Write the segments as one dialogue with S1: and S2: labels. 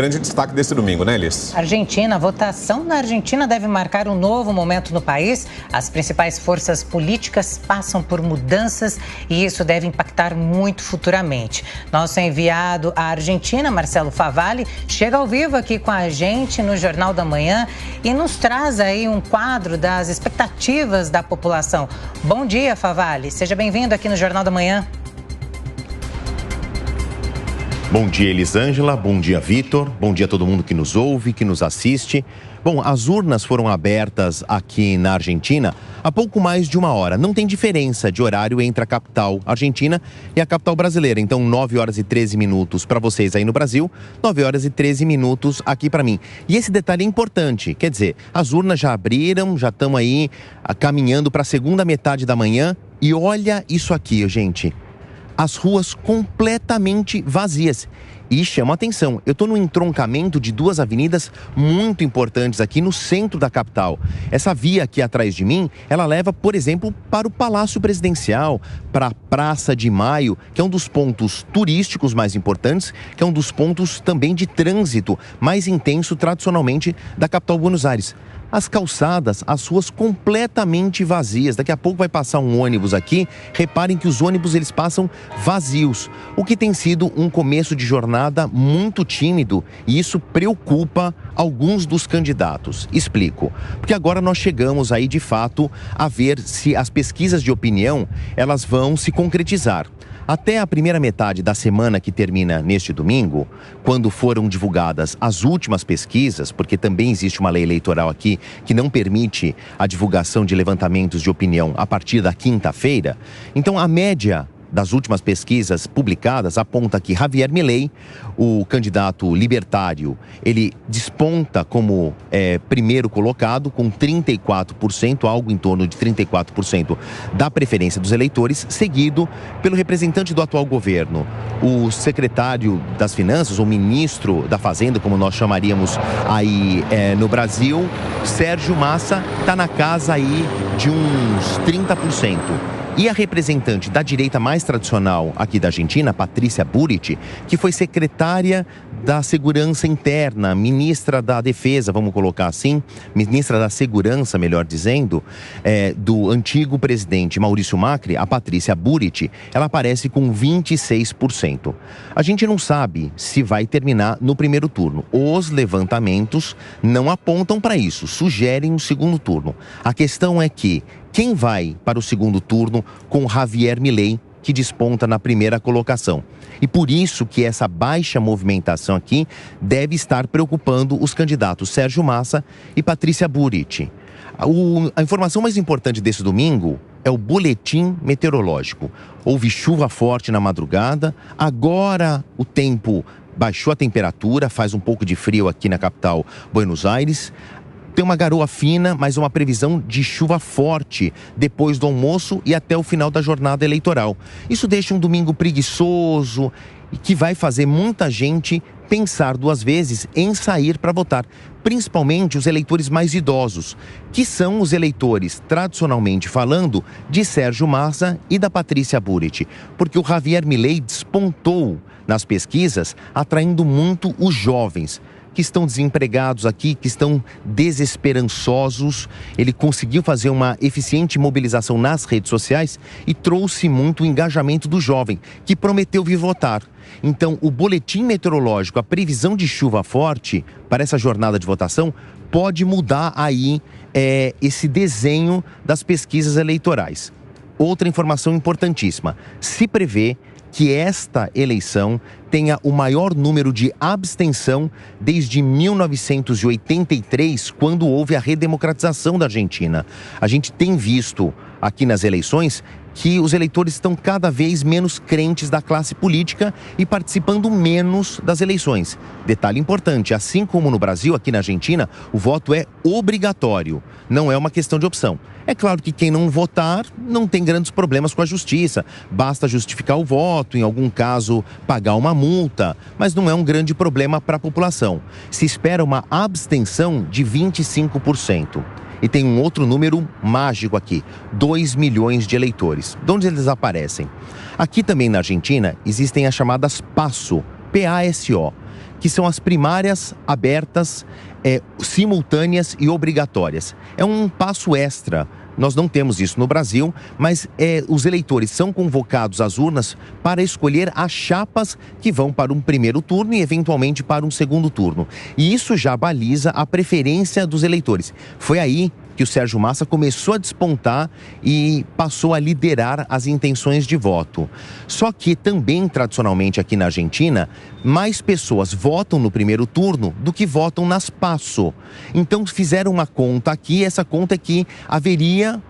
S1: grande destaque desse domingo, né, Elis?
S2: Argentina, a votação na Argentina deve marcar um novo momento no país. As principais forças políticas passam por mudanças e isso deve impactar muito futuramente. Nosso enviado à Argentina, Marcelo Favalli, chega ao vivo aqui com a gente no Jornal da Manhã e nos traz aí um quadro das expectativas da população. Bom dia, Favalli. Seja bem-vindo aqui no Jornal da Manhã.
S3: Bom dia, Elisângela. Bom dia, Vitor. Bom dia a todo mundo que nos ouve, que nos assiste. Bom, as urnas foram abertas aqui na Argentina há pouco mais de uma hora. Não tem diferença de horário entre a capital argentina e a capital brasileira. Então, 9 horas e 13 minutos para vocês aí no Brasil, 9 horas e 13 minutos aqui para mim. E esse detalhe é importante, quer dizer, as urnas já abriram, já estamos aí caminhando para a segunda metade da manhã. E olha isso aqui, gente. As ruas completamente vazias. E chama atenção, eu estou no entroncamento de duas avenidas muito importantes aqui no centro da capital. Essa via aqui atrás de mim, ela leva, por exemplo, para o Palácio Presidencial, para a Praça de Maio, que é um dos pontos turísticos mais importantes, que é um dos pontos também de trânsito mais intenso tradicionalmente da capital Buenos Aires. As calçadas, as ruas completamente vazias. Daqui a pouco vai passar um ônibus aqui. Reparem que os ônibus eles passam vazios, o que tem sido um começo de jornada muito tímido e isso preocupa alguns dos candidatos. Explico. Porque agora nós chegamos aí de fato a ver se as pesquisas de opinião elas vão se concretizar. Até a primeira metade da semana que termina neste domingo, quando foram divulgadas as últimas pesquisas, porque também existe uma lei eleitoral aqui que não permite a divulgação de levantamentos de opinião a partir da quinta-feira, então a média das últimas pesquisas publicadas aponta que Javier Milei, o candidato libertário, ele desponta como primeiro colocado com 34%, algo em torno de 34% da preferência dos eleitores, seguido pelo representante do atual governo, o secretário das Finanças, ou ministro da Fazenda, como nós chamaríamos aí no Brasil, Sérgio Massa, está na casa aí de uns 30%. E a representante da direita mais tradicional aqui da Argentina, Patrícia Bullrich, que foi secretária da Segurança Interna, ministra da Defesa, vamos colocar assim, ministra da Segurança, melhor dizendo, do antigo presidente Maurício Macri, a Patrícia Bullrich, ela aparece com 26%. A gente não sabe se vai terminar no primeiro turno. Os levantamentos não apontam para isso, sugerem um segundo turno. A questão é que quem vai para o segundo turno com Javier Milei, que desponta na primeira colocação? E por isso que essa baixa movimentação aqui deve estar preocupando os candidatos Sérgio Massa e Patrícia Bullrich. A informação mais importante desse domingo é o boletim meteorológico. Houve chuva forte na madrugada, agora o tempo baixou a temperatura, faz um pouco de frio aqui na capital Buenos Aires. Tem uma garoa fina, mas uma previsão de chuva forte depois do almoço e até o final da jornada eleitoral. Isso deixa um domingo preguiçoso e que vai fazer muita gente pensar duas vezes em sair para votar, principalmente os eleitores mais idosos, que são os eleitores, tradicionalmente falando, de Sérgio Massa e da Patrícia Bullrich, porque o Javier Milei despontou nas pesquisas, atraindo muito os jovens, que estão desempregados aqui, que estão desesperançosos. Ele conseguiu fazer uma eficiente mobilização nas redes sociais e trouxe muito o engajamento do jovem, que prometeu vir votar. Então, o boletim meteorológico, a previsão de chuva forte para essa jornada de votação, pode mudar aí esse desenho das pesquisas eleitorais. Outra informação importantíssima, se prevê que esta eleição tenha o maior número de abstenção desde 1983, quando houve a redemocratização da Argentina. A gente tem visto aqui nas eleições que os eleitores estão cada vez menos crentes da classe política e participando menos das eleições. Detalhe importante, assim como no Brasil, aqui na Argentina, o voto é obrigatório, não é uma questão de opção. É claro que quem não votar não tem grandes problemas com a justiça, basta justificar o voto, em algum caso pagar uma multa, mas não é um grande problema para a população. Se espera uma abstenção de 25%. E tem um outro número mágico aqui, 2 milhões de eleitores. De onde eles aparecem? Aqui também na Argentina existem as chamadas PASO, PASO, que são as primárias abertas, simultâneas e obrigatórias. É um passo extra. Nós não temos isso no Brasil, mas os eleitores são convocados às urnas para escolher as chapas que vão para um primeiro turno e, eventualmente, para um segundo turno. E isso já baliza a preferência dos eleitores. Foi aí que o Sérgio Massa começou a despontar e passou a liderar as intenções de voto. Só que também, tradicionalmente aqui na Argentina, mais pessoas votam no primeiro turno do que votam nas PASO. Então fizeram uma conta aqui, essa conta é que haveria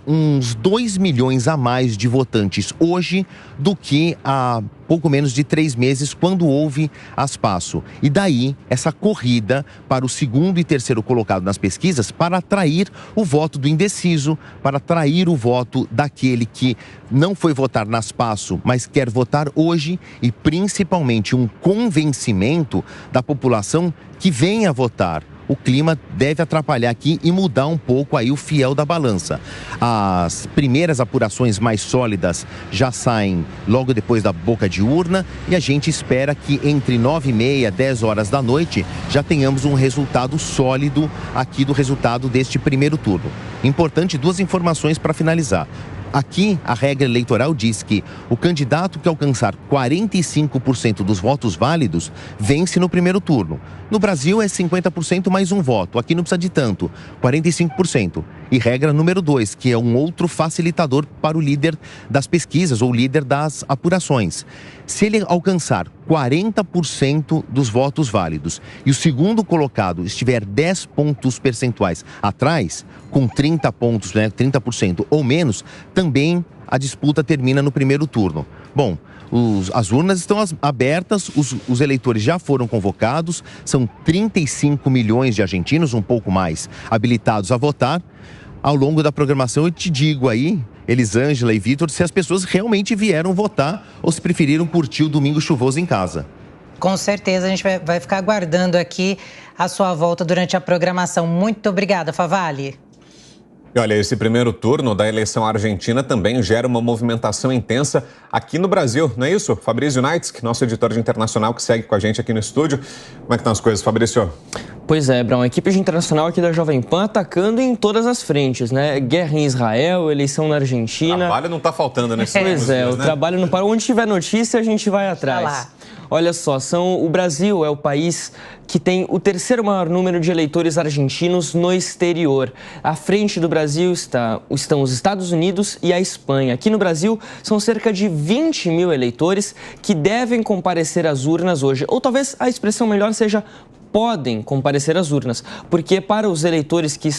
S3: uns 2 milhões a mais de votantes hoje do que há pouco menos de 3 meses, quando houve as PASO. E daí, essa corrida para o segundo e terceiro colocado nas pesquisas para atrair o voto do indeciso, para atrair o voto daquele que não foi votar nas PASO, mas quer votar hoje, e principalmente um convencimento da população que venha votar. O clima deve atrapalhar aqui e mudar um pouco aí o fiel da balança. As primeiras apurações mais sólidas já saem logo depois da boca de urna e a gente espera que entre 9h30 e 10 horas da noite já tenhamos um resultado sólido aqui do resultado deste primeiro turno. Importante, 2 informações para finalizar. Aqui, a regra eleitoral diz que o candidato que alcançar 45% dos votos válidos vence no primeiro turno. No Brasil é 50% mais um voto. Aqui não precisa de tanto, 45%. E regra número 2, que é um outro facilitador para o líder das pesquisas ou líder das apurações. Se ele alcançar 40% dos votos válidos e o segundo colocado estiver 10 pontos percentuais atrás, com 30 pontos, 30% ou menos, também a disputa termina no primeiro turno. Bom, as urnas estão abertas, os eleitores já foram convocados, são 35 milhões de argentinos, um pouco mais, habilitados a votar. Ao longo da programação eu te digo aí, Elisângela e Vitor, se as pessoas realmente vieram votar ou se preferiram curtir o domingo chuvoso em casa.
S2: Com certeza, a gente vai ficar aguardando aqui a sua volta durante a programação. Muito obrigada, Favale.
S1: E olha, esse primeiro turno da eleição argentina também gera uma movimentação intensa aqui no Brasil, não é isso? Fabrício Naitz, nosso editor de internacional que segue com a gente aqui no estúdio. Como é que estão as coisas, Fabrício?
S4: Pois é, Brown, a equipe de internacional aqui da Jovem Pan atacando em todas as frentes, né? Guerra em Israel, eleição na Argentina. O
S1: trabalho não está faltando nesses
S4: Pois é, dias, o trabalho não para. Onde tiver notícia, a gente vai atrás. Olha só, o Brasil é o país que tem o terceiro maior número de eleitores argentinos no exterior. À frente do Brasil estão os Estados Unidos e a Espanha. Aqui no Brasil, são cerca de 20 mil eleitores que devem comparecer às urnas hoje. Ou talvez a expressão melhor seja podem comparecer às urnas, porque para os eleitores que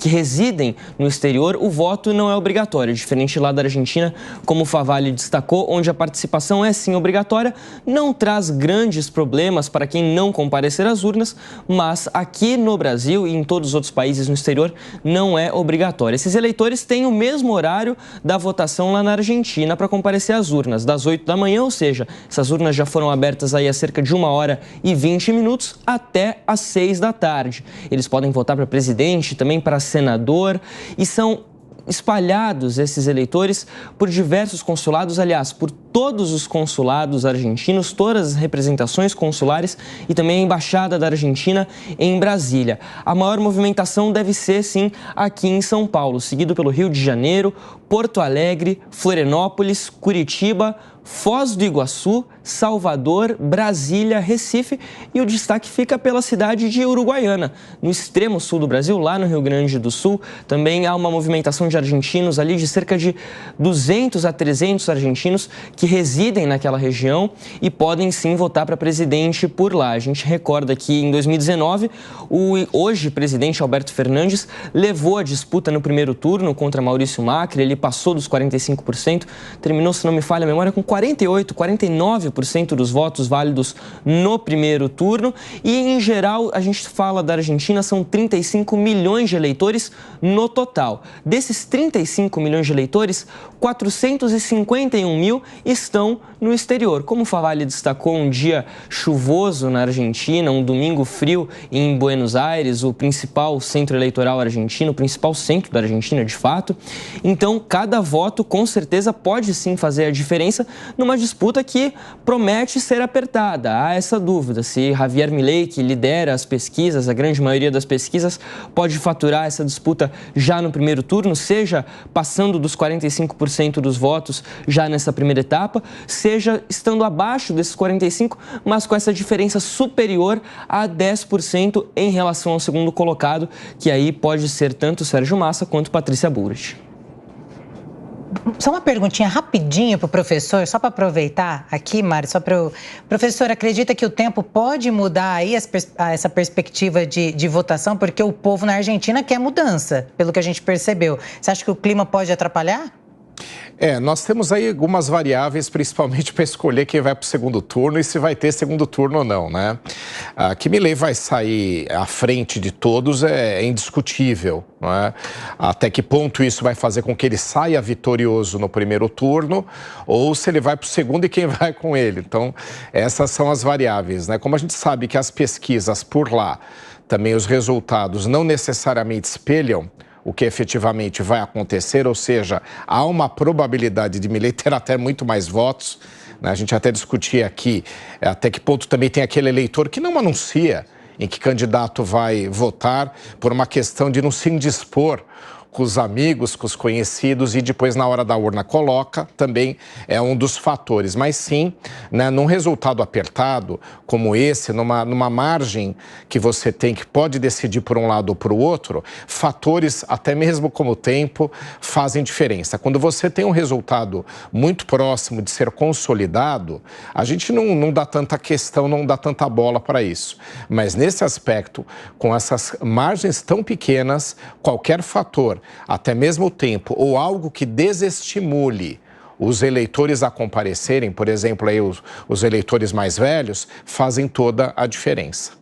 S4: residem no exterior, o voto não é obrigatório, diferente lá da Argentina, como o Favale destacou, onde a participação é sim obrigatória, não traz grandes problemas para quem não comparecer às urnas, mas aqui no Brasil e em todos os outros países no exterior não é obrigatório. Esses eleitores têm o mesmo horário da votação lá na Argentina para comparecer às urnas, das 8 da manhã, ou seja, essas urnas já foram abertas aí há cerca de 1h20 até às 6 da tarde. Eles podem votar para presidente, também para senador, e são espalhados esses eleitores por diversos consulados, aliás, por todos os consulados argentinos, todas as representações consulares e também a Embaixada da Argentina em Brasília. A maior movimentação deve ser, sim, aqui em São Paulo, seguido pelo Rio de Janeiro, Porto Alegre, Florianópolis, Curitiba, Foz do Iguaçu, Salvador, Brasília, Recife e o destaque fica pela cidade de Uruguaiana, no extremo sul do Brasil, lá no Rio Grande do Sul. Também há uma movimentação de argentinos ali de cerca de 200 a 300 argentinos que residem naquela região e podem sim votar para presidente por lá. A gente recorda que em 2019, o hoje presidente Alberto Fernandes levou a disputa no primeiro turno contra Maurício Macri, ele passou dos 45%, terminou, se não me falha a memória, com 48%, 49% dos votos válidos no primeiro turno. E, em geral, a gente fala da Argentina, são 35 milhões de eleitores no total. Desses 35 milhões de eleitores, 451 mil estão no exterior. Como o Favale destacou, um dia chuvoso na Argentina, um domingo frio em Buenos Aires, o principal centro eleitoral argentino, o principal centro da Argentina, de fato. Então, cada voto, com certeza, pode sim fazer a diferença numa disputa que promete ser apertada. Há essa dúvida se Javier Milei, que lidera as pesquisas, a grande maioria das pesquisas, pode faturar essa disputa já no primeiro turno, seja passando dos 45% dos votos já nessa primeira etapa, seja estando abaixo desses 45%, mas com essa diferença superior a 10% em relação ao segundo colocado, que aí pode ser tanto Sérgio Massa quanto Patrícia Bullrich.
S2: Só uma perguntinha rapidinho para o professor, só para aproveitar aqui, Mari, Professor, acredita que o tempo pode mudar aí essa perspectiva de votação? Porque o povo na Argentina quer mudança, pelo que a gente percebeu. Você acha que o clima pode atrapalhar?
S5: Nós temos aí algumas variáveis, principalmente para escolher quem vai para o segundo turno e se vai ter segundo turno ou não, né? Que Milei vai sair à frente de todos é indiscutível, não é? Até que ponto isso vai fazer com que ele saia vitorioso no primeiro turno ou se ele vai para o segundo e quem vai com ele. Então, essas são as variáveis, né? Como a gente sabe que as pesquisas por lá, também os resultados não necessariamente espelham o que efetivamente vai acontecer, ou seja, há uma probabilidade de Milei ter até muito mais votos, né? A gente até discutia aqui até que ponto também tem aquele eleitor que não anuncia em que candidato vai votar por uma questão de não se indispor com os amigos, com os conhecidos e depois na hora da urna coloca, também é um dos fatores. Mas sim, né, num resultado apertado como esse, numa margem que você tem que pode decidir por um lado ou por outro, fatores até mesmo como o tempo fazem diferença. Quando você tem um resultado muito próximo de ser consolidado, a gente não dá tanta questão, não dá tanta bola para isso. Mas nesse aspecto, com essas margens tão pequenas, qualquer fator, até mesmo o tempo, ou algo que desestimule os eleitores a comparecerem, por exemplo, aí os eleitores mais velhos, fazem toda a diferença.